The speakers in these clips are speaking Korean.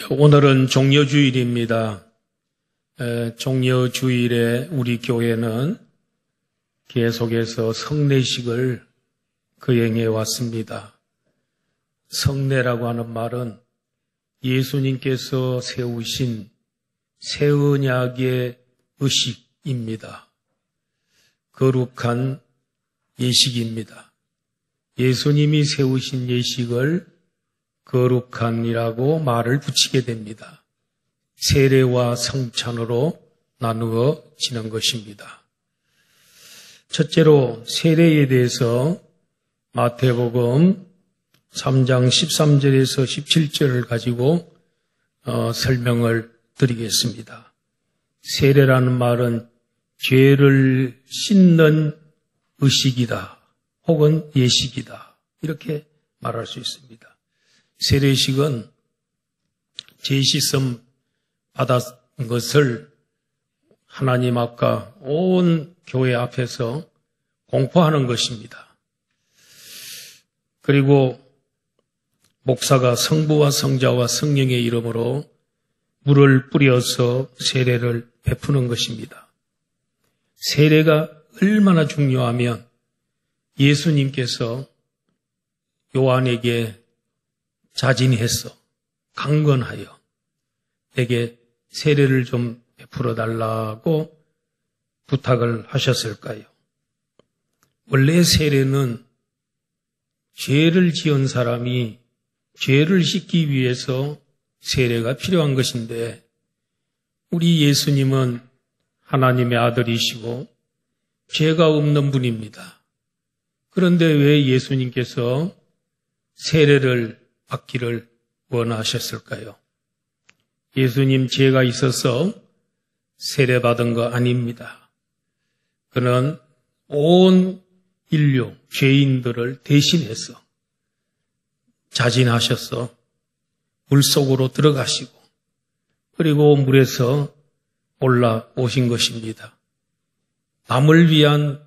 오늘은 종려주일입니다. 종려주일에 우리 교회는 계속해서 성례식을 거행해 왔습니다. 성례라고 하는 말은 예수님께서 세우신 새 언약의 의식입니다. 거룩한 예식입니다. 예수님이 세우신 예식을 거룩한이라고 말을 붙이게 됩니다. 세례와 성찬으로 나누어지는 것입니다. 첫째로 세례에 대해서 마태복음 3장 13절에서 17절을 가지고 설명을 드리겠습니다. 세례라는 말은 죄를 씻는 의식이다 혹은 예식이다 이렇게 말할 수 있습니다. 세례식은 죄 씻음 받은 것을 하나님 앞과 온 교회 앞에서 공포하는 것입니다. 그리고 목사가 성부와 성자와 성령의 이름으로 물을 뿌려서 세례를 베푸는 것입니다. 세례가 얼마나 중요하면 예수님께서 요한에게 자진해서 강건하여 내게 세례를 좀 베풀어 달라고 부탁을 하셨을까요? 원래 세례는 죄를 지은 사람이 죄를 씻기 위해서 세례가 필요한 것인데 우리 예수님은 하나님의 아들이시고 죄가 없는 분입니다. 그런데 왜 예수님께서 세례를 받기를 원하셨을까요? 예수님 죄가 있어서 세례받은 거 아닙니다. 그는 온 인류, 죄인들을 대신해서 자진하셔서 물속으로 들어가시고 그리고 물에서 올라오신 것입니다. 남을 위한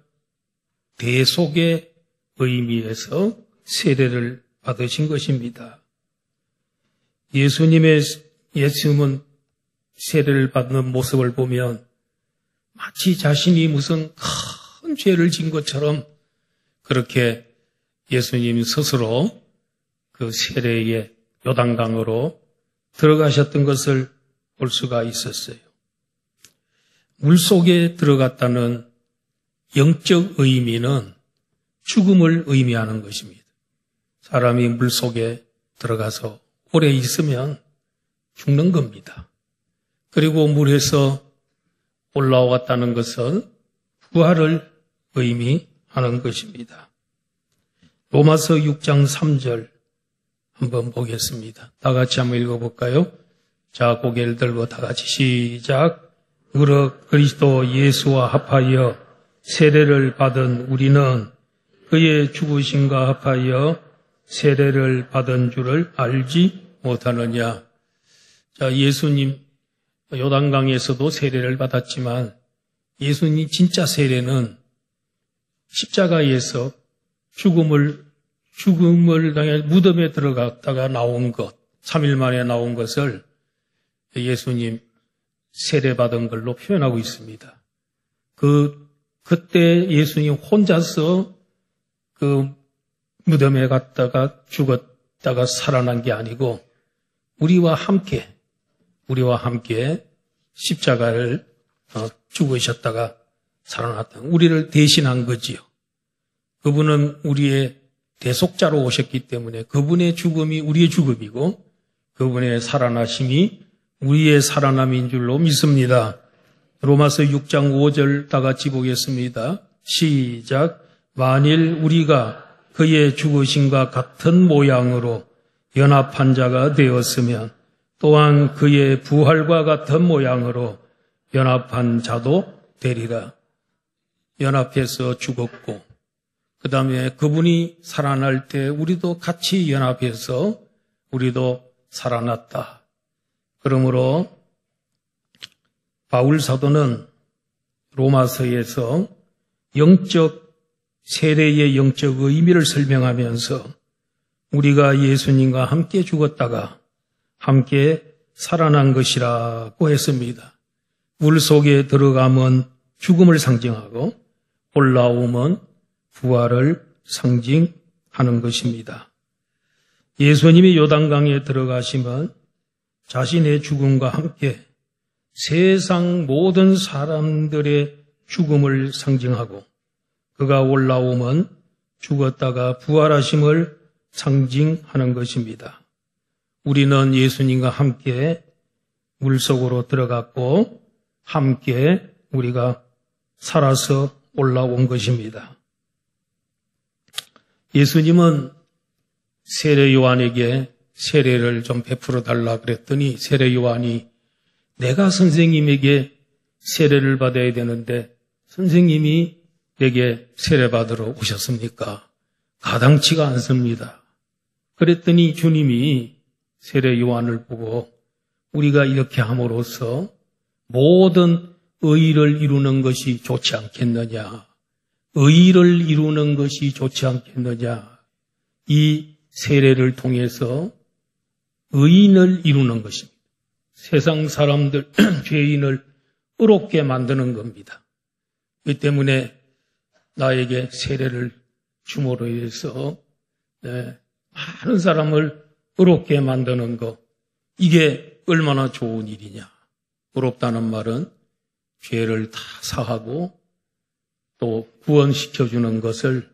대속의 의미에서 세례를 받으신 것입니다. 예수님은 세례를 받는 모습을 보면 마치 자신이 무슨 큰 죄를 진 것처럼 그렇게 예수님 스스로 그 세례의 요단강으로 들어가셨던 것을 볼 수가 있었어요. 물속에 들어갔다는 영적 의미는 죽음을 의미하는 것입니다. 사람이 물속에 들어가서 오래 있으면 죽는 겁니다. 그리고 물에서 올라왔다는 것은 부활을 의미하는 것입니다. 로마서 6장 3절 한번 보겠습니다. 다 같이 한번 읽어볼까요? 자, 고개를 들고 다 같이 시작. 그리스도 예수와 합하여 세례를 받은 우리는 그의 죽으심과 합하여 세례를 받은 줄을 알지 못하느냐. 자, 예수님 요단강에서도 세례를 받았지만 예수님 진짜 세례는 십자가에서 죽음을 당해 무덤에 들어갔다가 나온 것, 3일 만에 나온 것을 예수님 세례받은 걸로 표현하고 있습니다. 그때 예수님 혼자서 그 무덤에 갔다가 죽었다가 살아난 게 아니고 우리와 함께 십자가를 죽으셨다가 살아났다. 우리를 대신한 거지요. 그분은 우리의 대속자로 오셨기 때문에 그분의 죽음이 우리의 죽음이고 그분의 살아나심이 우리의 살아남인 줄로 믿습니다. 로마서 6장 5절 다 같이 보겠습니다. 시작. 만일 우리가 그의 죽으심과 같은 모양으로 연합한 자가 되었으면 또한 그의 부활과 같은 모양으로 연합한 자도 되리라. 연합해서 죽었고 그 다음에 그분이 살아날 때 우리도 같이 연합해서 우리도 살아났다. 그러므로 바울 사도는 로마서에서 세례의 영적 의미를 설명하면서 우리가 예수님과 함께 죽었다가 함께 살아난 것이라고 했습니다. 물 속에 들어가면 죽음을 상징하고 올라오면 부활을 상징하는 것입니다. 예수님이 요단강에 들어가시면 자신의 죽음과 함께 세상 모든 사람들의 죽음을 상징하고 그가 올라오면 죽었다가 부활하심을 상징하는 것입니다. 우리는 예수님과 함께 물속으로 들어갔고 함께 우리가 살아서 올라온 것입니다. 예수님은 세례 요한에게 세례를 좀 베풀어 달라 그랬더니 세례 요한이 내가 선생님에게 세례를 받아야 되는데 선생님이 내게 세례 받으러 오셨습니까? 가당치가 않습니다. 그랬더니 주님이 세례 요한을 보고 우리가 이렇게 함으로써 모든 의를 이루는 것이 좋지 않겠느냐? 의를 이루는 것이 좋지 않겠느냐? 이 세례를 통해서 의인을 이루는 것입니다. 세상 사람들, 죄인을 의롭게 만드는 겁니다. 그 때문에 나에게 세례를 줌으로 인해서 많은 사람을 의롭게 만드는 것, 이게 얼마나 좋은 일이냐. 의롭다는 말은 죄를 다 사하고 또 구원시켜주는 것을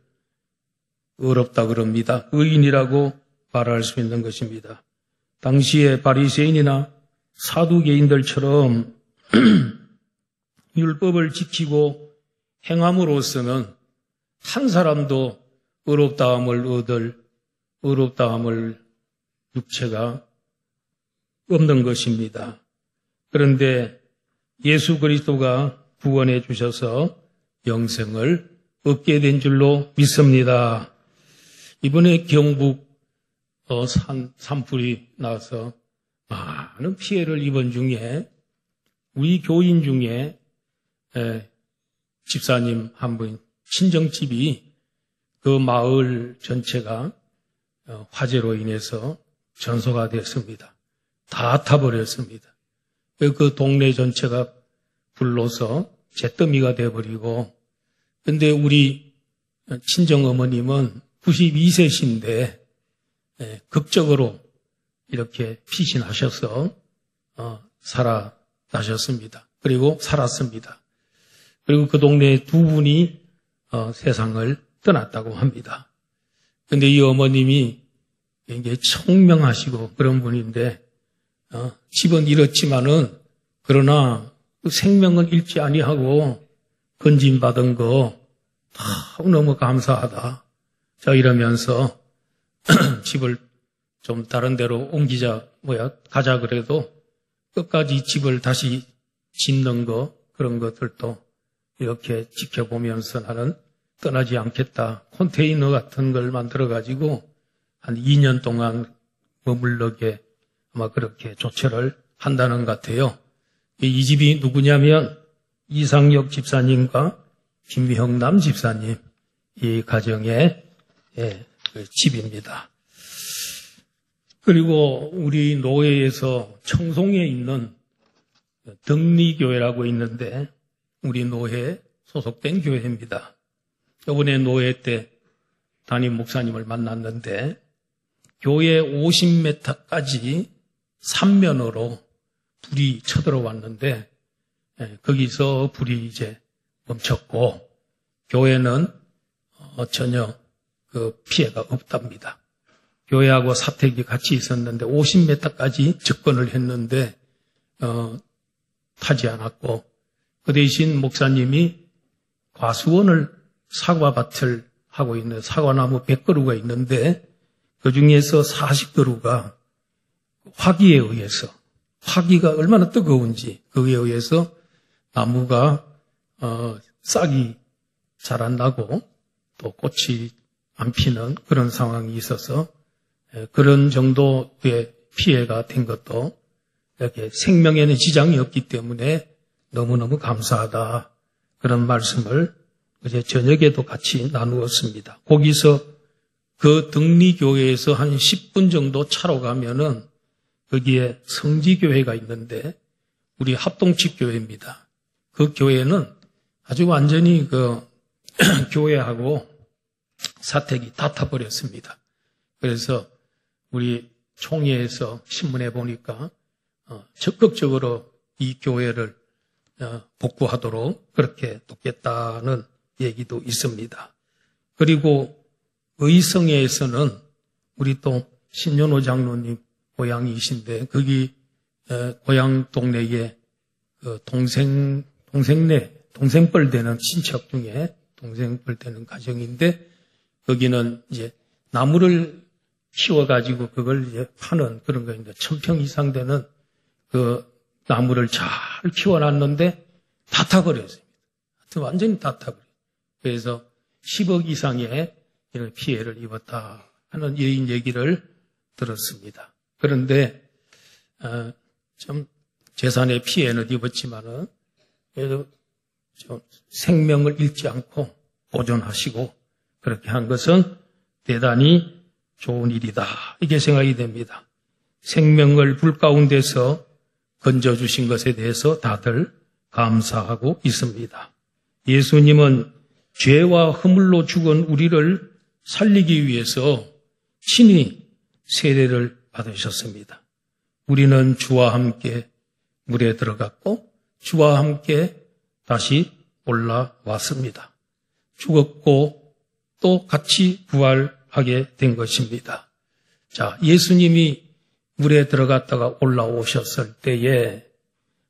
의롭다 그럽니다. 의인이라고 말할 수 있는 것입니다. 당시에 바리새인이나 사두개인들처럼 율법을 지키고 행함으로서는 한 사람도 의롭다함을 얻을 의롭다함을 육체가 없는 것입니다. 그런데 예수 그리스도가 구원해 주셔서 영생을 얻게 된 줄로 믿습니다. 이번에 경북 산불이 나서 많은 피해를 입은 중에 우리 교인 중에 집사님 한 분 친정집이 그 마을 전체가 화재로 인해서 전소가 됐습니다. 다 타버렸습니다. 그 동네 전체가 불로서 잿더미가 돼버리고, 근데 우리 친정 어머님은 92세신데 극적으로 이렇게 피신하셔서 살아나셨습니다. 그리고 살았습니다. 그리고 그 동네 두 분이 세상을 떠났다고 합니다. 근데 이 어머님이 굉장히 청명하시고 그런 분인데 집은 잃었지만은 그러나 그 생명을 잃지 아니하고 건진받은 거 너무 감사하다. 자, 이러면서 집을 좀 다른 데로 가자 그래도 끝까지 집을 다시 짓는 거, 그런 것들도 이렇게 지켜보면서 나는 떠나지 않겠다. 컨테이너 같은 걸 만들어가지고 한 2년 동안 머물러게 아마 그렇게 조처를 한다는 것 같아요. 이 집이 누구냐면 이상혁 집사님과 김형남 집사님, 이 가정의 집입니다. 그리고 우리 노회에서 청송에 있는 덕리교회라고 있는데 우리 노회에 소속된 교회입니다. 이번에 노회 때 담임 목사님을 만났는데 교회 50m까지 3면으로 불이 쳐들어왔는데 거기서 불이 이제 멈췄고 교회는 전혀 그 피해가 없답니다. 교회하고 사택이 같이 있었는데 50m까지 접근을 했는데 타지 않았고 그 대신 목사님이 과수원을 사과밭을 하고 있는 사과나무 100그루가 있는데 그 중에서 40그루가 화기에 의해서 화기가 얼마나 뜨거운지 그에 의해서 나무가 싹이 잘 안 나고 또 꽃이 안 피는 그런 상황이 있어서 그런 정도의 피해가 된 것도 이렇게 생명에는 지장이 없기 때문에 너무너무 감사하다. 그런 말씀을 어제 저녁에도 같이 나누었습니다. 거기서 그 덕리교회에서 한 10분 정도 차로 가면은 거기에 성지교회가 있는데 우리 합동집교회입니다. 그 교회는 아주 완전히 교회하고 사택이 다 타버렸습니다. 그래서 우리 총회에서 신문에 보니까 적극적으로 이 교회를 복구하도록 그렇게 돕겠다는 얘기도 있습니다. 그리고 의성회에서는 우리 또 신연호 장로님 고향이신데 거기 고향 동네에 동생뻘 되는 친척 중에 동생뻘 되는 가정인데 거기는 이제 나무를 키워가지고 그걸 이제 파는 그런 거인데 1000평 이상 되는 그 나무를 잘 키워놨는데 다 타버렸습니다. 완전히 다 타버렸어요. 그래서 10억 이상의 이런 피해를 입었다 하는 여인 얘기를 들었습니다. 그런데 좀 재산의 피해는 입었지만은 그래도 좀 생명을 잃지 않고 보존하시고 그렇게 한 것은 대단히 좋은 일이다. 이게 생각이 됩니다. 생명을 불 가운데서 건져주신 것에 대해서 다들 감사하고 있습니다. 예수님은 죄와 허물로 죽은 우리를 살리기 위해서 친히 세례를 받으셨습니다. 우리는 주와 함께 물에 들어갔고 주와 함께 다시 올라왔습니다. 죽었고 또 같이 부활하게 된 것입니다. 자, 예수님이 물에 들어갔다가 올라오셨을 때에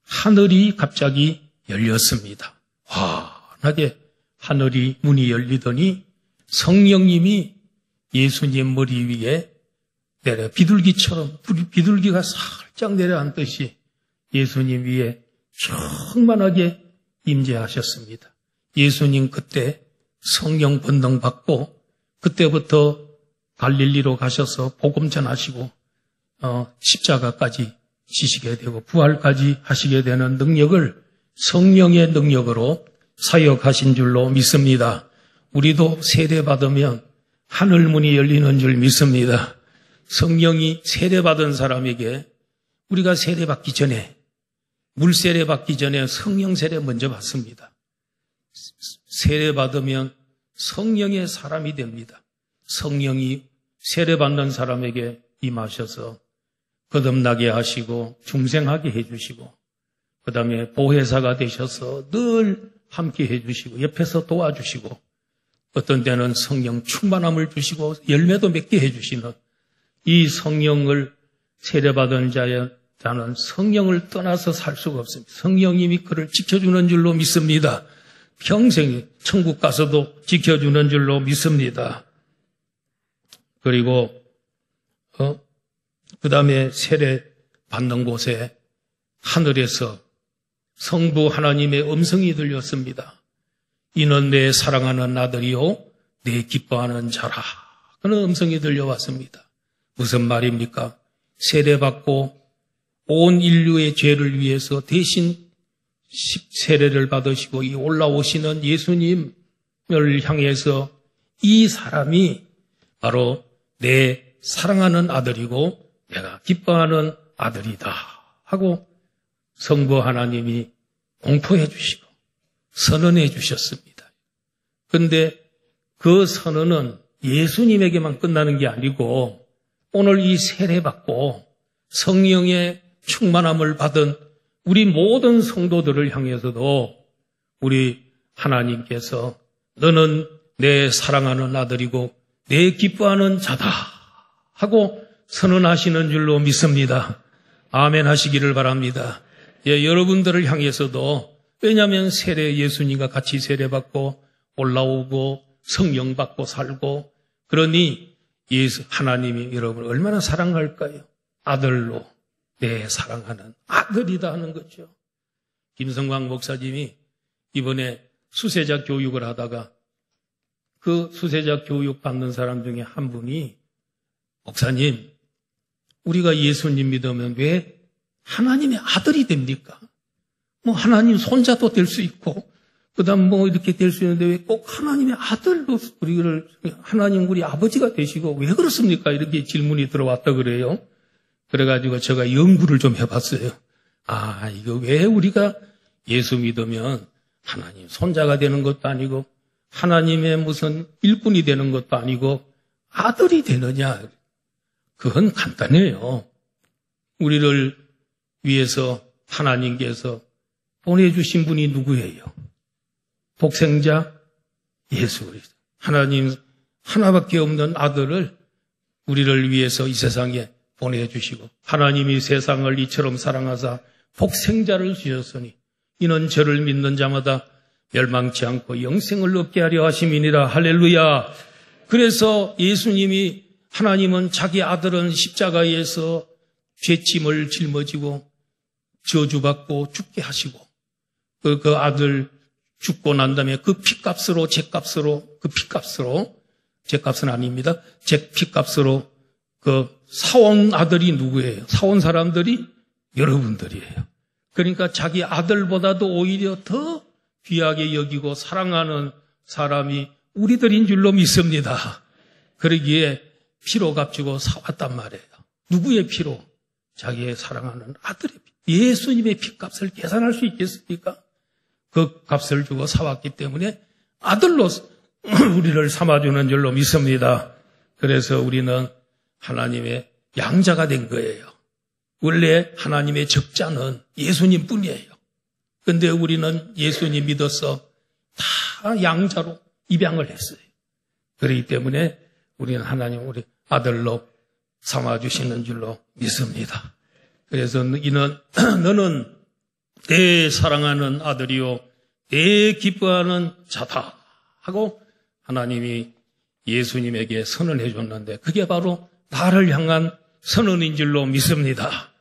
하늘이 갑자기 열렸습니다. 환하게 하늘이 문이 열리더니 성령님이 예수님 머리 위에 내려 비둘기처럼 비둘기가 살짝 내려앉듯이 예수님 위에 충만하게 임재하셨습니다. 예수님 그때 성령 권능 받고 그때부터 갈릴리로 가셔서 복음 전하시고 십자가까지 지시게 되고 부활까지 하시게 되는 능력을 성령의 능력으로 사역하신 줄로 믿습니다. 우리도 세례받으면 하늘문이 열리는 줄 믿습니다. 성령이 세례받은 사람에게 우리가 세례받기 전에 물세례받기 전에 성령 세례 먼저 받습니다. 세례받으면 성령의 사람이 됩니다. 성령이 세례받는 사람에게 임하셔서 거듭나게 하시고 중생하게 해주시고 그 다음에 보혜사가 되셔서 늘 함께 해주시고 옆에서 도와주시고 어떤 때는 성령 충만함을 주시고 열매도 맺게 해주시는 이 성령을 세례받은 자는 성령을 떠나서 살 수가 없습니다. 성령님이 그를 지켜주는 줄로 믿습니다. 평생 천국 가서도 지켜주는 줄로 믿습니다. 그리고 그 다음에 세례 받는 곳에 하늘에서 성부 하나님의 음성이 들렸습니다. 이는 내 사랑하는 아들이요 내 기뻐하는 자라. 그런 음성이 들려왔습니다. 무슨 말입니까? 세례받고 온 인류의 죄를 위해서 대신 세례를 받으시고 이 올라오시는 예수님을 향해서 이 사람이 바로 내 사랑하는 아들이고 내가 기뻐하는 아들이다 하고 성부 하나님이 공포해 주시고 선언해 주셨습니다. 그런데 그 선언은 예수님에게만 끝나는 게 아니고 오늘 이 세례받고 성령의 충만함을 받은 우리 모든 성도들을 향해서도 우리 하나님께서 너는 내 사랑하는 아들이고 내 기뻐하는 자다 하고 선언하시는 줄로 믿습니다. 아멘 하시기를 바랍니다. 예, 여러분들을 향해서도 왜냐하면 세례 예수님과 같이 세례받고 올라오고 성령 받고 살고 그러니 예수 하나님이 여러분을 얼마나 사랑할까요? 아들로 내 사랑하는 아들이다 하는 거죠. 김성광 목사님이 이번에 수세자 교육을 하다가 그 수세자 교육 받는 사람 중에 한 분이 목사님 우리가 예수님 믿으면 왜 하나님의 아들이 됩니까? 뭐 하나님 손자도 될 수 있고 그다음 뭐 이렇게 될 수 있는데 왜 꼭 하나님의 아들로 우리를 하나님 우리 아버지가 되시고 왜 그렇습니까? 이렇게 질문이 들어왔다 그래요. 그래가지고 제가 연구를 좀 해봤어요. 이거 왜 우리가 예수 믿으면 하나님 손자가 되는 것도 아니고 하나님의 무슨 일꾼이 되는 것도 아니고 아들이 되느냐? 그건 간단해요. 우리를 위해서 하나님께서 보내주신 분이 누구예요? 독생자 예수 그리스도. 하나님 하나밖에 없는 아들을 우리를 위해서 이 세상에 보내주시고 하나님이 세상을 이처럼 사랑하사 독생자를 주셨으니 이는 저를 믿는 자마다 멸망치 않고 영생을 얻게 하려 하심이니라. 할렐루야. 그래서 예수님이 하나님은 자기 아들은 십자가에서 죄짐을 짊어지고 저주받고 죽게 하시고 그 아들 죽고 난 다음에 그 피값으로 제값은 아닙니다. 제 피값으로 그 사온 아들이 누구예요? 사온 사람들이 여러분들이에요. 그러니까 자기 아들보다도 오히려 더 귀하게 여기고 사랑하는 사람이 우리들인 줄로 믿습니다. 그러기에 피로 값주고 사왔단 말이에요. 누구의 피로? 자기의 사랑하는 아들의 피. 예수님의 피값을 계산할 수 있겠습니까? 그 값을 주고 사왔기 때문에 아들로 우리를 삼아주는 줄로 믿습니다. 그래서 우리는 하나님의 양자가 된 거예요. 원래 하나님의 적자는 예수님 뿐이에요. 그런데 우리는 예수님 믿어서 다 양자로 입양을 했어요. 그렇기 때문에 우리는 하나님 우리 아들로 삼아주시는 줄로 믿습니다. 그래서 너는 내 사랑하는 아들이요 내 기뻐하는 자다 하고 하나님이 예수님에게 선언해 줬는데 그게 바로 나를 향한 선언인 줄로 믿습니다.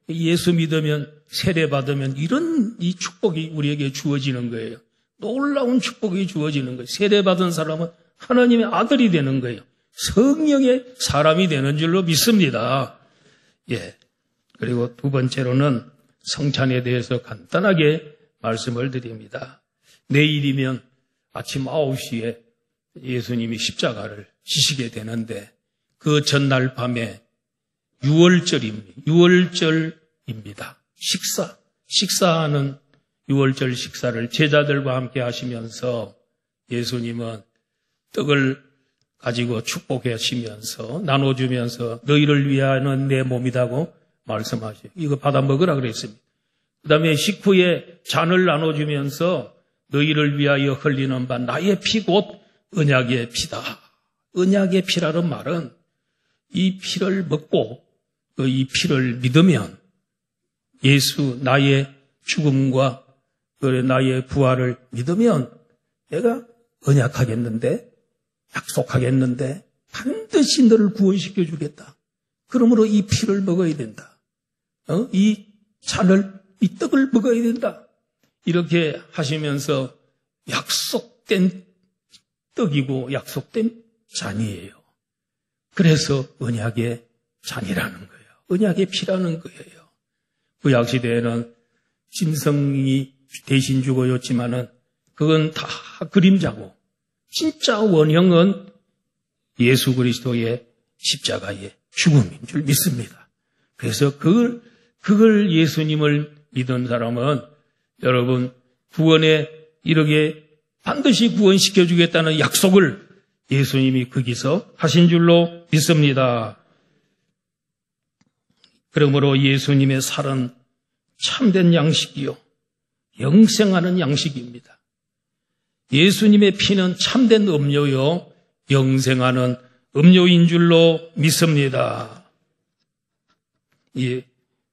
예수 믿으면 세례받으면 이런 이 축복이 우리에게 주어지는 거예요. 놀라운 축복이 주어지는 거예요. 세례받은 사람은 하나님의 아들이 되는 거예요. 성령의 사람이 되는 줄로 믿습니다. 그리고 두 번째로는 성찬에 대해서 간단하게 말씀을 드립니다. 내일이면 아침 9시에 예수님이 십자가를 지시게 되는데 그 전날 밤에 유월절입니다. 식사하는 유월절 식사를 제자들과 함께 하시면서 예수님은 떡을 가지고 축복하시면서 나눠주면서 너희를 위하여는 내 몸이라고 말씀하셔요. 이거 받아 먹으라 그랬습니다. 그 다음에 식후에 잔을 나눠주면서 너희를 위하여 흘리는 바 나의 피 곧 언약의 피다. 언약의 피라는 말은 이 피를 먹고 이 피를 믿으면 예수 나의 죽음과 나의 부활을 믿으면 내가 언약하겠는데 약속하겠는데 반드시 너를 구원시켜 주겠다. 그러므로 이 피를 먹어야 된다. 이 잔을 이 떡을 먹어야 된다. 이렇게 하시면서 약속된 떡이고 약속된 잔이에요. 그래서 언약의 잔이라는 거예요. 언약의 피라는 거예요. 구약시대에는 짐승이 대신 죽어였지만은 그건 다 그림자고 진짜 원형은 예수 그리스도의 십자가의 죽음인 줄 믿습니다. 그래서 그걸 예수님을 믿은 사람은 여러분 구원에 이르게 반드시 구원시켜 주겠다는 약속을 예수님이 거기서 하신 줄로 믿습니다. 그러므로 예수님의 살은 참된 양식이요 영생하는 양식입니다. 예수님의 피는 참된 음료요 영생하는 음료인 줄로 믿습니다.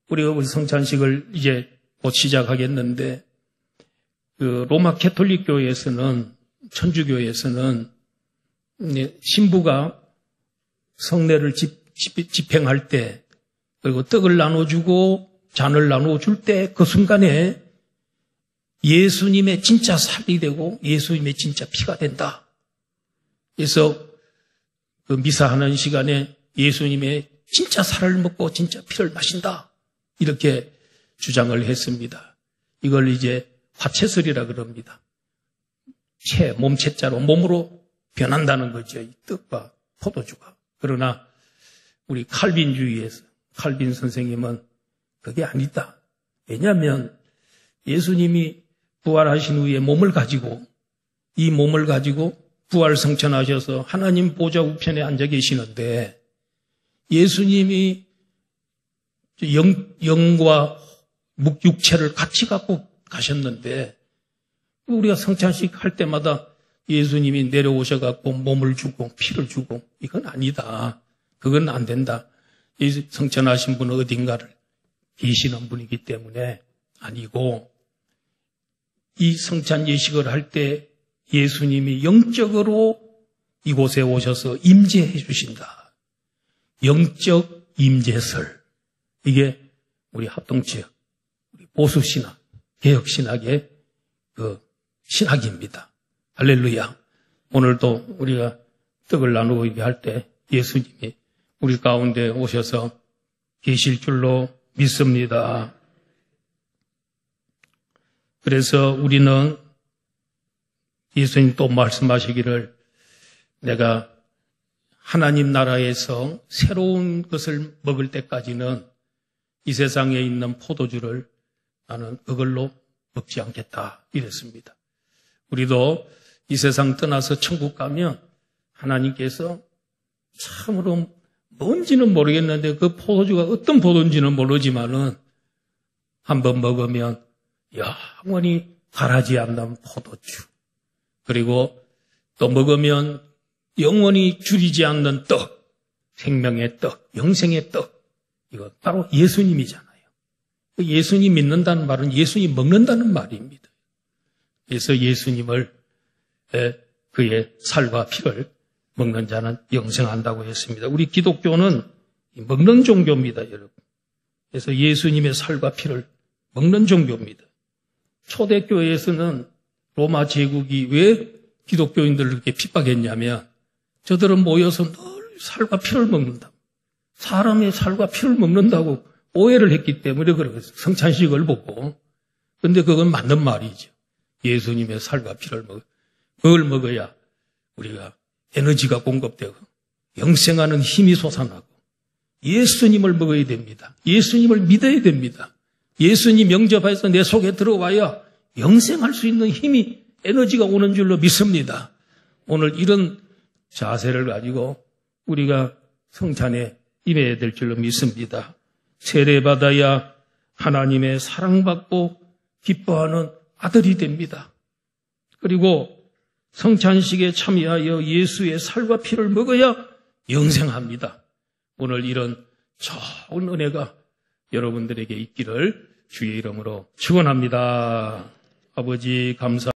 우리가 성찬식을 이제 곧 시작하겠는데 그 로마 캐톨릭 교회에서는 천주교에서는 신부가 성례를 집행할 때 그리고 떡을 나눠주고 잔을 나눠줄 때 그 순간에 예수님의 진짜 살이 되고 예수님의 진짜 피가 된다. 그래서 그 미사하는 시간에 예수님의 진짜 살을 먹고 진짜 피를 마신다. 이렇게 주장을 했습니다. 이걸 이제 화채설이라 그럽니다. 몸체자로 몸으로 변한다는 거죠. 이 떡과 포도주가. 그러나 우리 칼빈주의에서 칼빈 선생님은 그게 아니다. 왜냐하면 예수님이 부활하신 후에 몸을 가지고 이 몸을 가지고 부활 성천하셔서 하나님 보좌 우편에 앉아 계시는데 예수님이 영과 육체를 같이 갖고 가셨는데 우리가 성찬식 할 때마다 예수님이 내려오셔갖고 몸을 주고 피를 주고 이건 아니다. 그건 안 된다. 이 성천하신 분은 어딘가를 계시는 분이기 때문에 아니고 이 성찬 예식을 할 때 예수님이 영적으로 이곳에 오셔서 임재해 주신다. 영적 임재설. 이게 우리 합동지역, 우리 보수신학, 개혁신학의 그 신학입니다. 할렐루야. 오늘도 우리가 떡을 나누고 얘기할 때 예수님이 우리 가운데 오셔서 계실 줄로 믿습니다. 그래서 우리는 예수님 또 말씀하시기를 내가 하나님 나라에서 새로운 것을 먹을 때까지는 이 세상에 있는 포도주를 나는 그걸로 먹지 않겠다 이랬습니다. 우리도 이 세상 떠나서 천국 가면 하나님께서 참으로 뭔지는 모르겠는데 그 포도주가 어떤 포도인지는 모르지만은 한번 먹으면 영원히 가라지 않는 포도주. 그리고 또 먹으면 영원히 줄이지 않는 떡, 생명의 떡, 영생의 떡. 이거 바로 예수님이잖아요. 예수님 믿는다는 말은 예수님 먹는다는 말입니다. 그래서 예수님을 그의 살과 피를 먹는 자는 영생한다고 했습니다. 우리 기독교는 먹는 종교입니다, 여러분. 그래서 예수님의 살과 피를 먹는 종교입니다. 초대교회에서는 로마 제국이 왜 기독교인들을 그렇게 핍박했냐면 저들은 모여서 늘 살과 피를 먹는다. 사람의 살과 피를 먹는다고 오해를 했기 때문에 그렇게 성찬식을 보고. 그런데 그건 맞는 말이죠. 예수님의 살과 피를 그걸 먹어야 우리가 에너지가 공급되고 영생하는 힘이 솟아나고 예수님을 먹어야 됩니다. 예수님을 믿어야 됩니다. 예수님 영접해서 내 속에 들어와야 영생할 수 있는 힘이 에너지가 오는 줄로 믿습니다. 오늘 이런 자세를 가지고 우리가 성찬에 임해야 될 줄로 믿습니다. 세례받아야 하나님의 사랑받고 기뻐하는 아들이 됩니다. 그리고 성찬식에 참여하여 예수의 살과 피를 먹어야 영생합니다. 오늘 이런 좋은 은혜가 여러분들에게 있기를 주의 이름으로 축원합니다. 아버지 감사